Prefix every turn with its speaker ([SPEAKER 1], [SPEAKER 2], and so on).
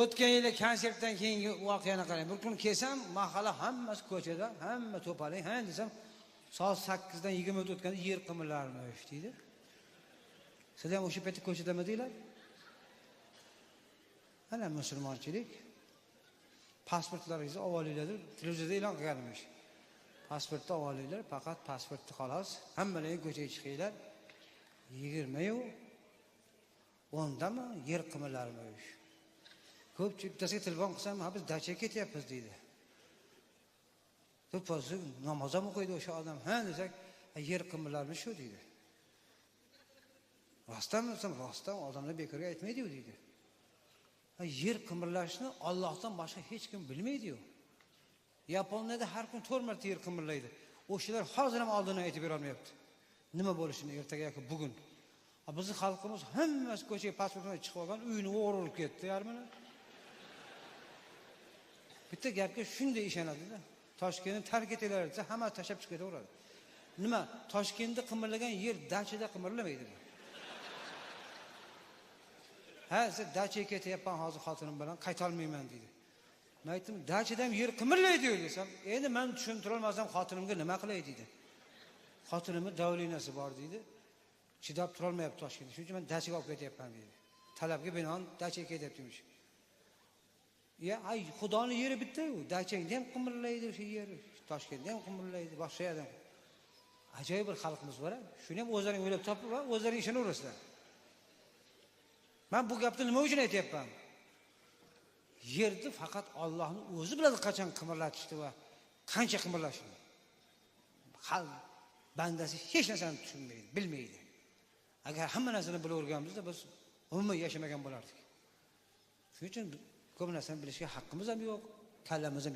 [SPEAKER 1] O'tgan yili konsertdan keyingi voqeani qarang. Bir kun kelsam, mahalla hammasi ko'chada, hamma to'palay, ha desam, soat 8 dan 20 minut o'tganda yer qimirlarini deydi. Sizlar ham o'sha paytda ko'chadamidinglar? Ana musulmonchilik. Pasportlaringizni olinglar deb televizorda e'lon qilganmish. Pasportni olinglar, faqat pasportni xolos. Hammalaring ko'chaga chiqinglar. 20 yu 10 dami yer qimirlarini ko'pchilik bittasiga telefon qilsam, "Ha biz dachaga ketyapmiz" deydi. To'pposi namoz ham o'qiydi o'sha odam. Ha desak, yer qimirlarini shu deydi. Rostdanmi desam, rostdan odamlar bekorga aytmaydi-ku deydi. Yer qimirlashni Allohdan boshqa hech kim bilmaydi-ku. Yaponiyada har kun 4 marta yer qimirlaydi. O'shalar hozir ham oldindan aytib bera olmayapti. Nima bo'lishini ertaga yoki bugun. Bizning xalqimiz hammasi ko'chaga pasportini chiqib olgan, uyini o'g'irlab ketdi yarmini. Bitta gapga shunday ishonadi-da. Toshkentni tark etinglar desa, hamma tashab chiqib ketaveradi. Nima? Toshkentda qimirlagan yer dachada qimirlamaydi. Ha, siz dachaga ketyapman hozir xotinim bilan, qayta olmayman deydi. Men aytdim, dachada ham yer qimirlaydi desam, endi men tushuntira olmasam xotinimga nima qilay deydi. Xotinimning davlinasi bor deydi. Chidab tura olmayapti Toshkentda. Shuning uchun men dachaga olib ketyapman deydi. Talabga binoan dachaga ketyaptimish. Ya, ay, Xudoning yeri bitta-ku. Dachangda ham qimirlaydi o'sha yer. Toshkentda ham qimirlaydi, boshqa yerda ham. Ajoyib bir xalqimiz bor-a. Shuni ham o'zlaring o'ylab topib va o'zlaring ishonaverasizlar. Men bu gapni nima uchun aytayapman? Yerni faqat Allohning o'zi biladi qachon qimirlatishni va qancha qimirlashini. Xalq bandasi hech narsani tushunmaydi, bilmaydi. Agar hamma narsani bilaverganimizda biz umuman yashamagan bo'lardik. Shuning uchun ko'p narsani bilishga haqqimiz ham yo'q, kallamiz ham